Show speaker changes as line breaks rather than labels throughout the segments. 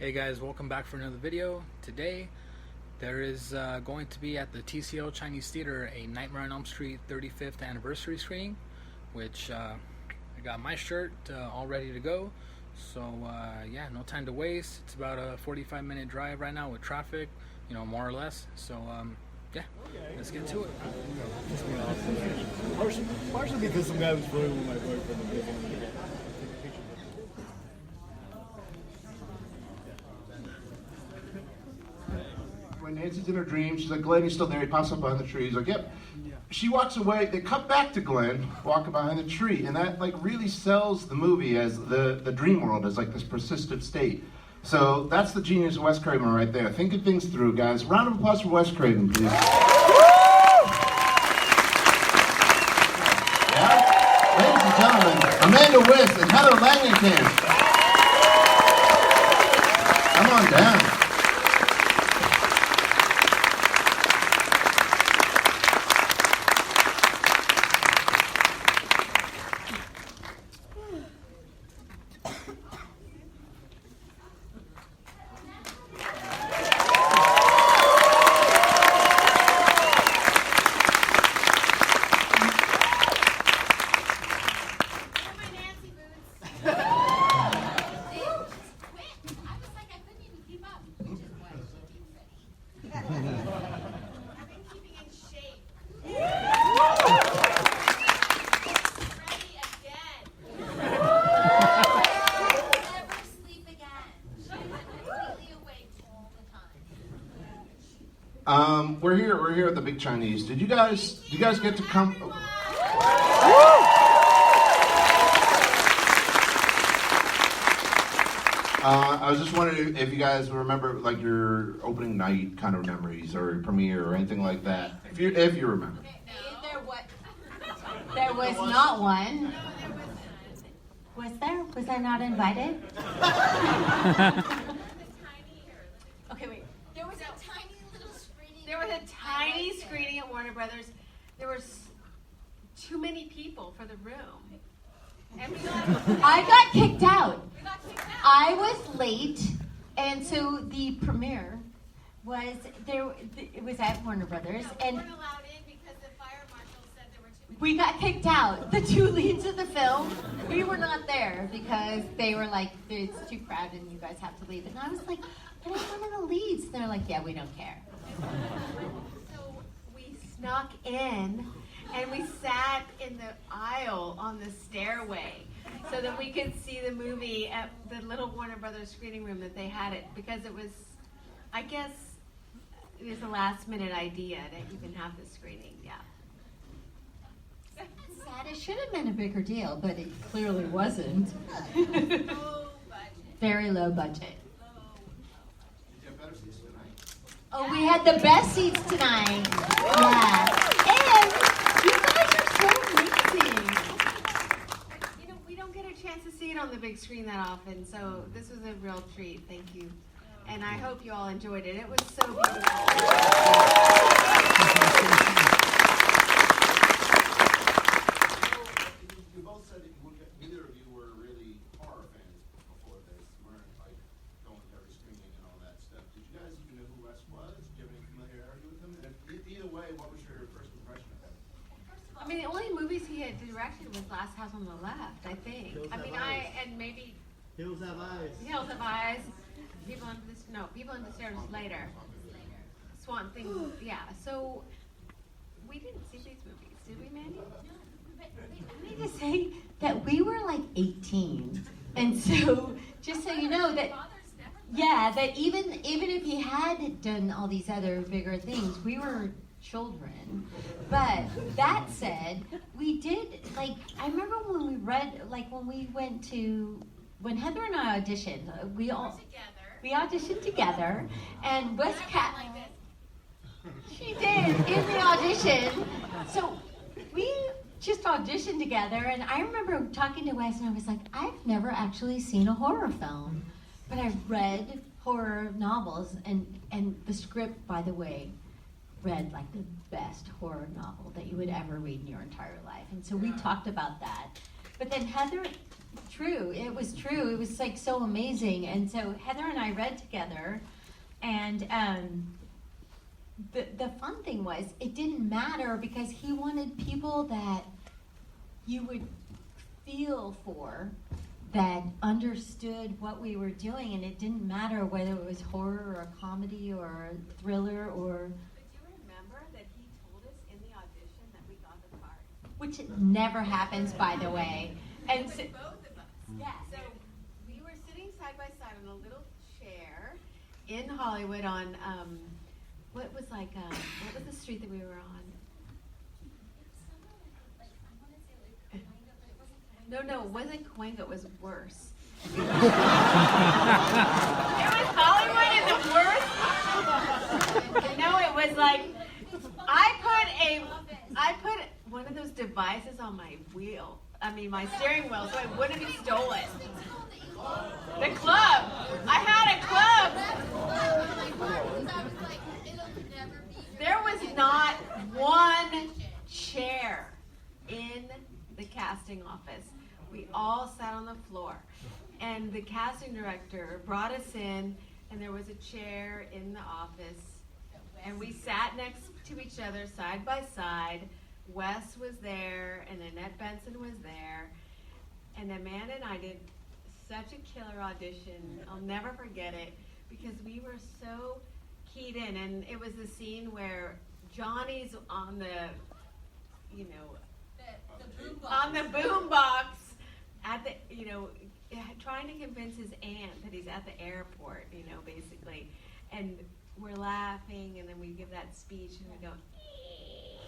Hey guys, welcome back for another video. Today there is going to be at the TCL Chinese Theater a Nightmare on Elm Street 35th anniversary screening, which I got my shirt all ready to go. So yeah, no time to waste. It's about a 45-minute drive right now with traffic, you know, more or less. So yeah, let's get to it.
Partially because some guy was really with my boyfriend. When Nancy's in her dream, she's like, Glenn, you still there? He pops up behind the tree. He's like, yep. She walks away. They cut back to Glenn walking behind the tree, and that like really sells the movie as the dream world as like this persistent state. So that's the genius of Wes Craven right there. Thinking things through, guys. Round of applause for Wes Craven, please. Yeah? Ladies and gentlemen, Amanda Wyss and Heather Langenkamp. Come on down. We're here at the Big Chinese. Did you guys get to come? I was just wondering if you guys remember like your opening night kind of memories or premiere or anything like that. If you remember.
There was not one. Was there? Was I not invited? Okay, wait.
There was a tiny little screening.
There was a tiny screening at Warner Brothers. There was too many people for the room. And
I got kicked out.
We got kicked out.
I was late, and so the premiere was there. It was at Warner Brothers,
We
and
weren't allowed in because the fire marshal said there were too many.
we got kicked out. The two leads of the film, we were not there because they were like, "It's too crowded, and you guys have to leave." And I was like, "But I'm one of the leads." And they're like, "Yeah, we don't care."
so we snuck in and we sat in the aisle on the stairway so that we could see the movie at the little Warner Brothers screening room that they had it, because it was, I guess, it was a last minute idea to even have the screening, yeah.
Sad. It should have been a bigger deal, but it clearly wasn't.
Low budget.
Very low budget.
Did you have better seats tonight?
Oh, we had the best seats tonight. Yeah. And you guys are so amazing.
You know, we don't get a chance to see it on the big screen that often, so this was a real treat. Thank you. And I hope you all enjoyed it. It was so beautiful.
You both said that neither of you were really horror fans before this. You weren't like going to every screening and all that stuff. Did you guys even know who Wes was? Did you have any familiarity with him? And either way, what was your first impression of him?
I mean, the only movies he had directed was Last House on the Left, I think.
Hills
I mean,
Have Eyes.
and maybe
Hills Have Eyes.
Hills Have Eyes, People Under the Stairs later. Swamp Thing, yeah. So we didn't see these movies, did we, Mandy?
I need to say that we were like 18. And so, just so you know that, yeah, that even if he had done all these other bigger things, we were children. But that said, we did, like, I remember when we read, like, when Heather and I auditioned, we auditioned together, and Wes Cat, she did, in the audition. So we just auditioned together, and I remember talking to Wes, and I was like, I've never actually seen a horror film, but I've read horror novels, and the script, by the way, read like the best horror novel that you would ever read in your entire life. And so we talked about that. But then Heather true. It was true. It was like so amazing. And so Heather and I read together, and the fun thing was it didn't matter because he wanted people that you would feel for, that understood what we were doing, and it didn't matter whether it was horror or a comedy or a thriller or.
But do you remember that he told us in the audition that we got the part?
Which never happens, by the way. And
With
so,
both of us.
yeah.
So we were sitting side by side on a little chair in Hollywood on what was the street that we were on? No, it wasn't Cahuenga. It was worse. It was Hollywood and the worst. No, it was like I put one of those devices on my wheel. I mean, my steering wheel, so it wouldn't be stolen. The club. I had a club. There was not one chair in the casting office. We all sat on the floor. And the casting director brought us in, and there was a chair in the office. And we sat next to each other, side by side. Wes was there, and Annette Benson was there. And Amanda and I did such a killer audition. I'll never forget it, because we were so keyed in. And it was the scene where Johnny's on the, on the boom box at the, trying to convince his aunt that he's at the airport, basically. And we're laughing, and then we give that speech, and we go,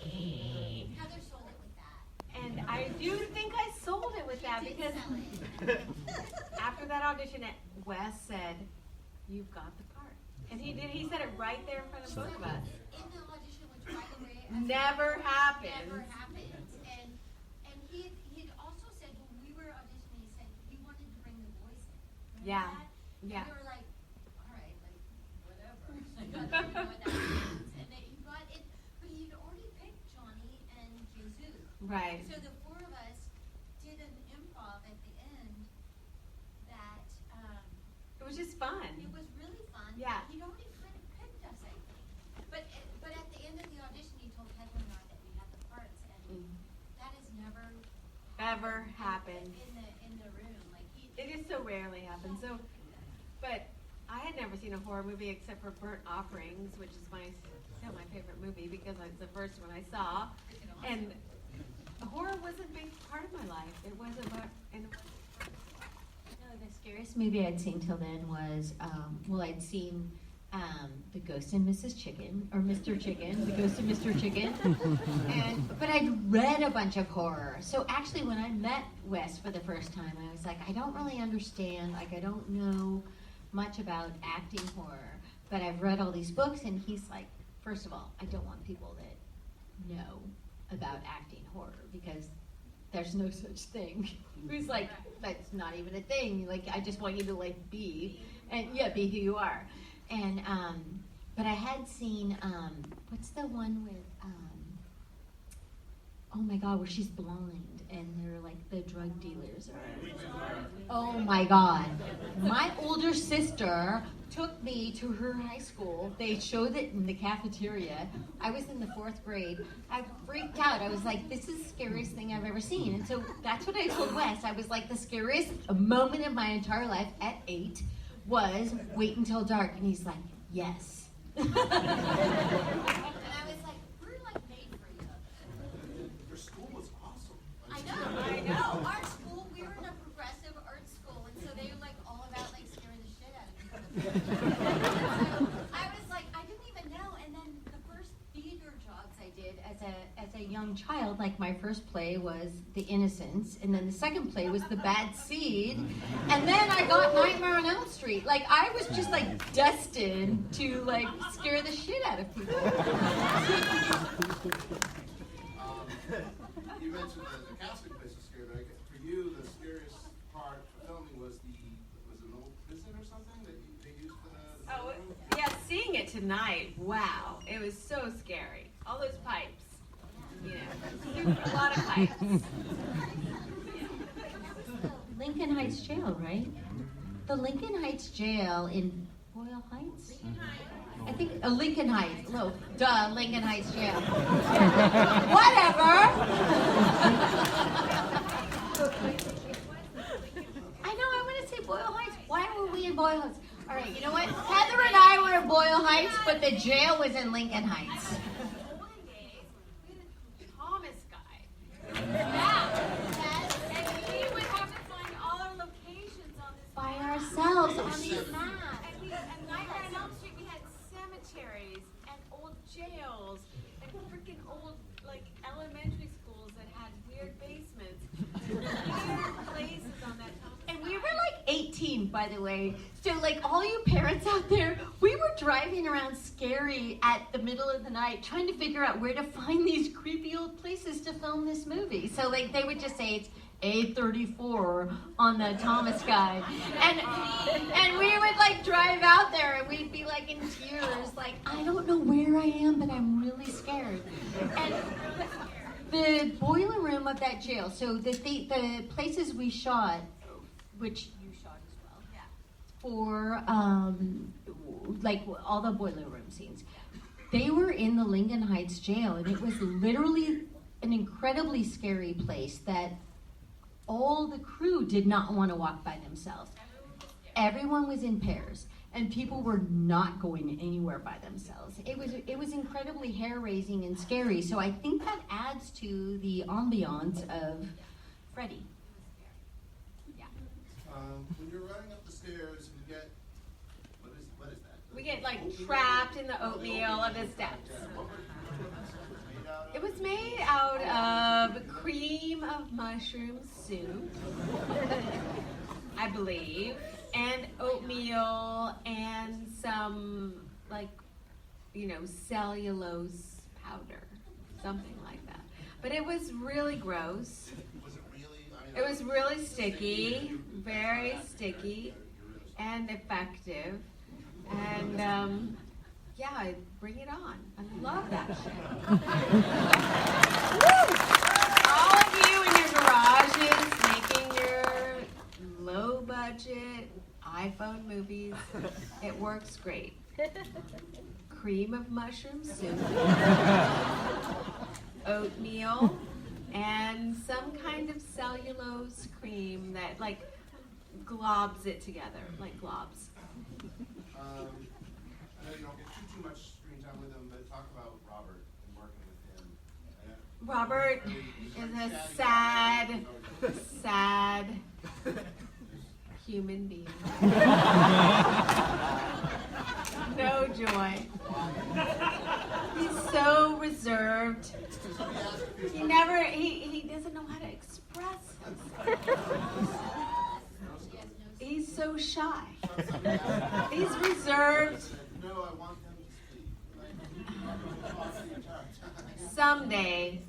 Heather sold it with that.
and I do think I sold it with that, because after that audition, Wes said, "You've got the part." And he did. He said it right there in front of both of us.
In the audition, which by the way,
Never happened.
never happened. And he had also said when we were auditioning, he said he wanted to bring the voice in. Remember
Yeah.
that?
Yeah.
And we were like, all right, like whatever. Like, I don't even know what that means. And then he brought it, but he'd already picked Johnny and Jesus.
Right.
So the four of us did an improv at the end that
It was just fun.
it was really fun.
Yeah.
He'd already kind of picked us, I think. But at the end of the audition, he told Heather and I that we had the parts, and that has never
Ever happened.
in the room. Like
It just so rarely happens. So, but I had never seen a horror movie except for Burnt Offerings, which is still my favorite movie because it's the first one I saw. And horror was a big part of my life. It was about.
No, the scariest movie I'd seen till then was, I'd seen The Ghost and Mrs. Chicken, or Mr. Chicken, The Ghost and Mr. Chicken. But I'd read a bunch of horror. So actually, when I met Wes for the first time, I was like, I don't really understand. Like, I don't know much about acting horror. But I've read all these books, and he's like, first of all, I don't want people that know about acting horror, because there's no such thing. He's like, that's not even a thing. Like, I just want you to like be who you are. And but I had seen what's the one with oh my God, where she's blind and they're like the drug dealers are. Oh my God. My older sister took me to her high school. They showed it in the cafeteria. I was in the 4th grade. I freaked out. I was like, this is the scariest thing I've ever seen. And so that's what I told Wes. I was like, the scariest moment of my entire life at 8 was Wait Until Dark. And he's like, yes.
And I was like, we're like made for you.
Your school was awesome.
I know. Art school, we were in a progressive art school, and so they were like all about like scaring the shit out of people. So I was like, I didn't even know. And then the first theater jobs I did
As a young child, like my first play was The Innocents, and then the second play was The Bad Seed, and then I got Nightmare on Elm Street. Like, I was just like destined to like scare the shit out of people.
You mentioned the casting place was scary, but for you, the scariest part for filming was an old prison or something that they used for the
Oh
room?
yeah, seeing it tonight. Wow, it was so scary. All those pipes. A lot of pipes.
The Lincoln Heights Jail, right? The Lincoln Heights Jail in Boyle Heights? I think Lincoln Heights. No, duh, Lincoln Heights Jail. Whatever. I know, I want to say Boyle Heights. Why were we in Boyle Heights? All right, you know what? Heather and I were in Boyle Heights, but the jail was in Lincoln Heights.
Olden days, we had a Thomas guy. Yeah. And he would have to find all our locations on this
By
map.
ourselves on these maps.
And Nightmare on Elm Street, we had cemeteries and old jails and freaking old, like, elementary schools that had weird basements. Weird places on that Thomas
And we
guy.
were like 18, by the way. So, like, all you parents out there, we were driving around scary at the middle of the night trying to figure out where to find these creepy old places to film this movie. So, like, they would just say it's A34 on the Thomas guide. And we would, like, drive out there and we'd be, like, in tears. Like, I don't know where I am, but I'm really scared. And the boiler room of that jail, so the places we shot, which you shot as well, for like all the boiler room scenes, they were in the Lincoln Heights jail, and it was literally an incredibly scary place that all the crew did not want to walk by themselves. Everyone was in pairs, and people were not going anywhere by themselves. It was incredibly hair-raising and scary. So I think that adds to the ambiance of Freddy.
When you're running up the stairs, you get what is that?
We get, like, trapped in the oatmeal of the steps. It was made out of cream of mushroom soup, I believe, and oatmeal and some, like, cellulose powder, something like that. But it was really gross.
Was it really?
It was really sticky, very sticky, and effective. And yeah, bring it on. I love that shit. All of you in your garages making your low budget iPhone movies, it works great. Cream of mushroom soup, oatmeal, and some kind of cellulose cream that, like, globs it together, like globs.
I know you don't get too much screen time with him, but talk about Robert and working with him.
Robert is a sad human being. No joy. He's so reserved. He doesn't know how to express himself. He's so shy. He's reserved.
No, I want him to speak.
Someday,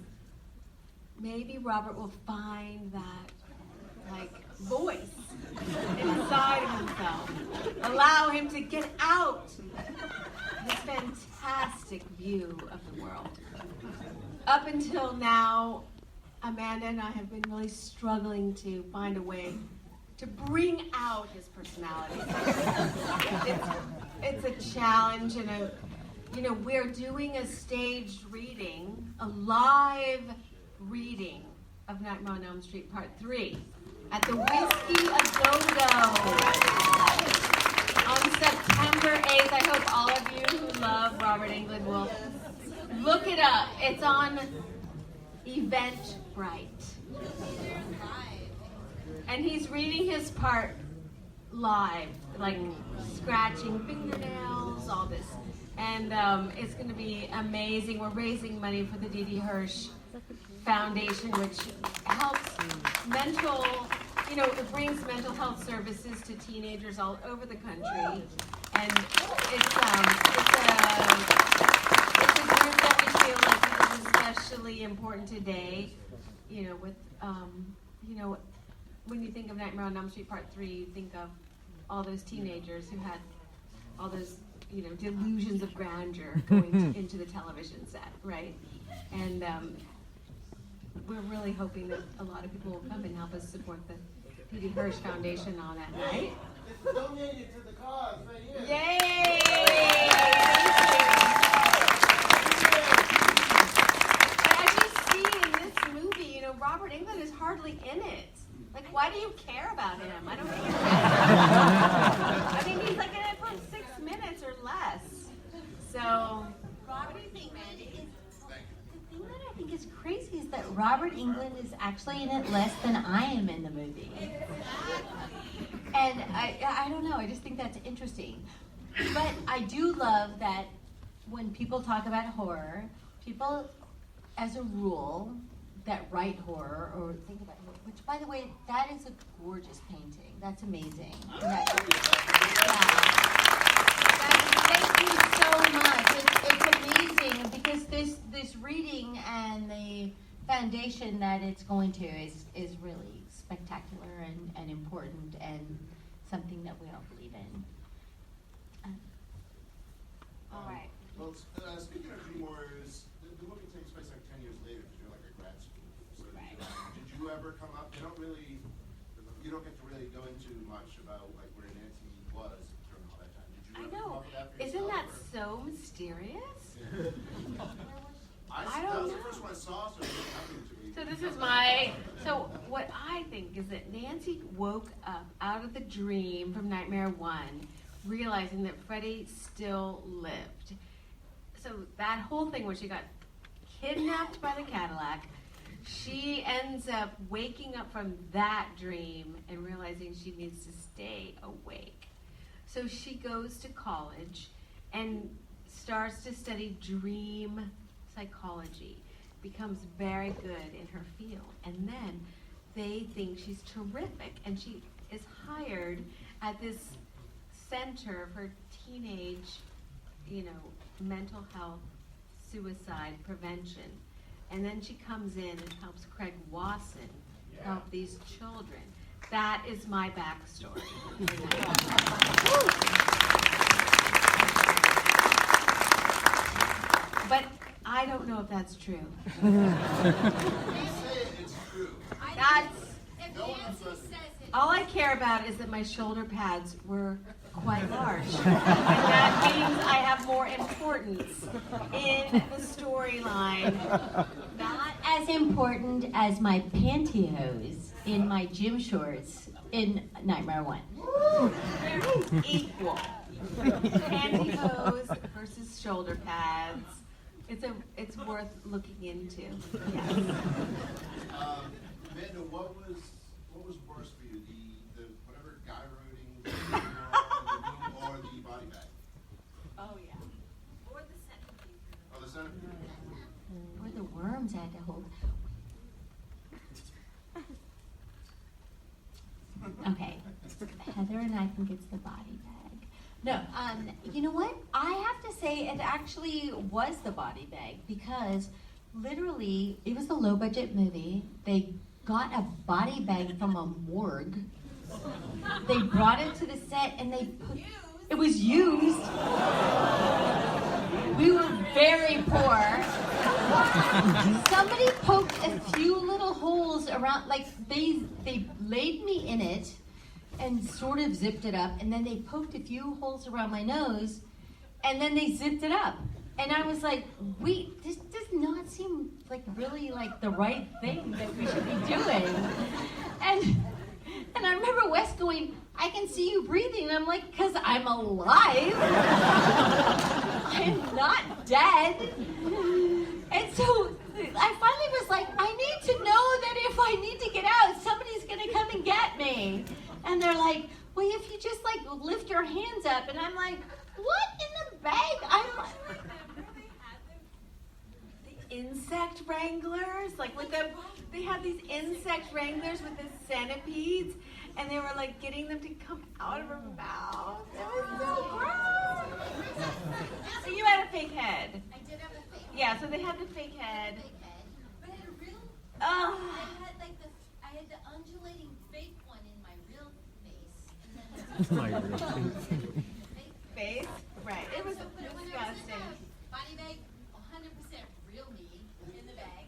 maybe Robert will find that, like, voice inside of himself. Allow him to get out this fantastic view of the world. Up until now, Amanda and I have been really struggling to find a way to bring out his personality. It's a challenge, and we're doing a staged reading, a live reading of Nightmare on Elm Street Part 3 at the Whiskey A Go-Go on September 8th. I hope all of you who love Robert Englund will look it up. It's on Eventbrite. And he's reading his part live, like scratching fingernails, all this. And it's going to be amazing. We're raising money for the D.D. Hirsch Foundation, which helps it brings mental health services to teenagers all over the country. And it's a group that we feel like is especially important today, with, when you think of Nightmare on Elm Street Part 3, you think of all those teenagers who had all those, delusions of grandeur going into the television set, right? And we're really hoping that a lot of people will come and help us support Petey Hirsch Foundation on that night.
It's donated to the cause right here.
Yay! But as you see in this movie, Robert Englund is hardly in it. Like, why do you care about him? I don't care. I mean, he's like in it for 6 minutes or less. So,
Rob, what do you think, Mandy?
The thing that I think is crazy is that Robert Englund is actually in it less than I am in the movie. And I don't know, I just think that's interesting. But I do love that when people talk about horror, people, as a rule, that write horror or think about horror, which, by the way, that is a gorgeous painting. That's amazing. Thank you so much. It's amazing because this reading and the foundation that it's going to is really spectacular and important and something that we all believe in.
all right.
Well, speaking of Dream Warriors, the movie takes place like 10 years later because you're like a grad school. So
Right.
Did you ever come up? You don't get to really go into much about like where Nancy was during all that time. Did you
I
ever
know.
come up with that for
Isn't that
yourself,
so mysterious?
I
I
that
don't
was the
know.
first one I saw, so it was happening to me.
So this is so what I think is that Nancy woke up out of the dream from Nightmare 1, realizing that Freddy still lived. So that whole thing where she got kidnapped by the Cadillac, she ends up waking up from that dream and realizing she needs to stay awake. So she goes to college and starts to study dream psychology, becomes very good in her field, and then they think she's terrific, and she is hired at this center for teenage, mental health, suicide prevention. And then she comes in and helps Craig Wasson help these children. That is my backstory. But I don't know if that's true.
Say it, it's true.
That's
If
No one
Nancy
says
says it,
all I care about is that my shoulder pads were quite large. And that means I have more importance in the storyline.
Not as important as my pantyhose in my gym shorts in Nightmare 1.
Equal. Pantyhose versus shoulder pads. It's worth looking into. Yes.
Amanda, what was worse for you, the whatever guy roding the room or the body bag?
Oh yeah.
or the centipede.
Oh, the centipede.
Or the worms I had to hold. Okay, Heather and I think it's the body bag. No, you know what? I have to say it actually was the body bag because literally it was a low budget movie. They got a body bag from a morgue. They brought it to the set and they put it was used. We were very poor. Somebody poked a few little holes around, like they laid me in it and sort of zipped it up, and then they poked a few holes around my nose, and then they zipped it up. And I was like, wait, this does not seem like really like the right thing that we should be doing. And I remember Wes going, I can see you breathing. And I'm like, because I'm alive. I'm not dead. And so I finally was like, I need to know that if I need to get out, somebody's going to come and get me. And they're like, well, if you just like lift your hands up. And I'm like, what in the bag? I'm like,
Insect wranglers, like with them, they had these insect wranglers with the centipedes, and they were like getting them to come out of her mouth. It was so gross. So you had a fake head.
I did have a fake
Yeah, so they had the fake head.
head, but I had a real.
Oh.
I had the undulating fake one in my real face, and then fake
Face? Right. It was
So, but when I was in
disgusting.
the body bag, 100% real me in the bag.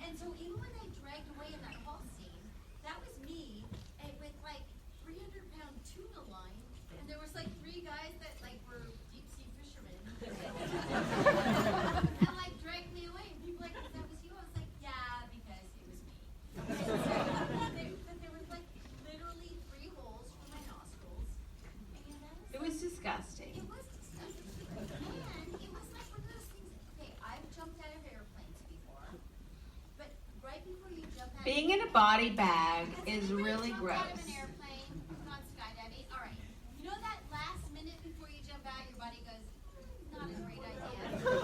And so even when they dragged away in that hall scene, that was me with
Being in a body bag is really
Jump
gross.
out of an airplane, gone skydiving. All right. You know that last minute before you jump out, your body goes, not a great idea. All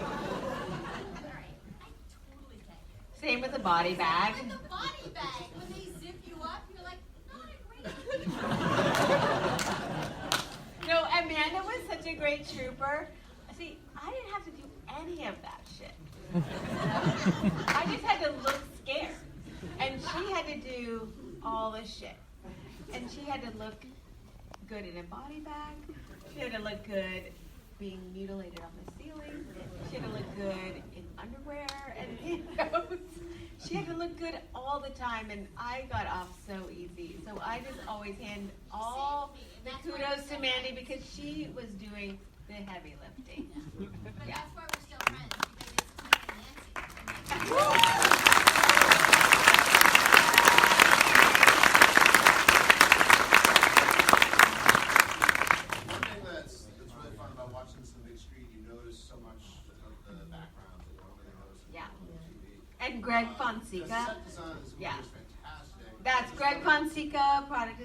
right. I totally get you.
Same with a body bag.
With the body bag, when they zip you up, you're like, not a great idea.
No, Amanda was such a great trooper. See, I didn't have to do any of that shit. I just had to look scared. And she had to do all the shit. And she had to look good in a body bag. She had to look good being mutilated on the ceiling. She had to look good in underwear and pantyhose. She had to look good all the time, and I got off so easy. So I just always hand all the kudos to Mandy because she was doing the heavy lifting.
But
Yeah.
that's why we're still friends, because it's Tina and Nancy.
One thing that's really fun about watching this on the big screen, you notice so much of the backgrounds that you normally notice
Yeah.
on TV.
And Greg
The
Fonseca.
set design of this movie
Yeah.
is fantastic.
That's Greg Fonseca, production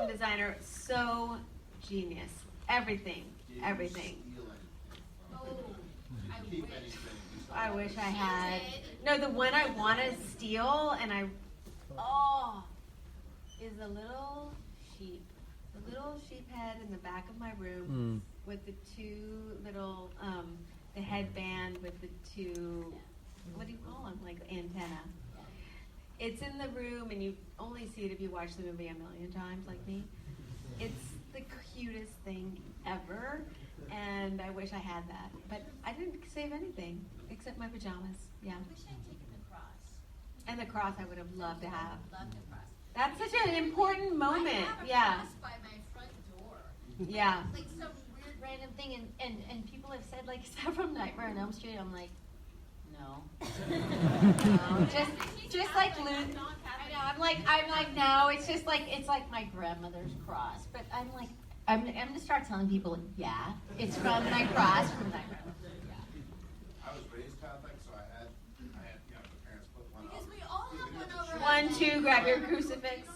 designer. So genius. Everything.
Did you
Everything.
steal anything from
Oh,
it?
I
Did you keep
wish.
anything?
I wish I had. No, the one I want to steal, and is the little sheep. The little sheep head in the back of my room with the two little, the headband with the two, what do you call them? Like antenna. It's in the room, and you only see it if you watch the movie a million times, like me. It's the cutest thing ever, and I wish I had that. But I didn't save anything except my pajamas. Yeah.
I wish I'd taken the cross.
And the cross I would have loved to have.
Love the cross.
That's such an important moment.
I have a
Yeah.
cross by my front door.
Yeah.
Like some weird random thing, and people have said like, is that from Nightmare on Elm Street? I'm like, no. No, just like Luke. I know. I'm like no. It's just like my grandmother's cross. But I'm like, I'm gonna start telling people, yeah, it's from my cross from Nightmare.
I was raised Catholic, so I had, the parents put one up.
Because we all have one over.
1, 2, grab your crucifix.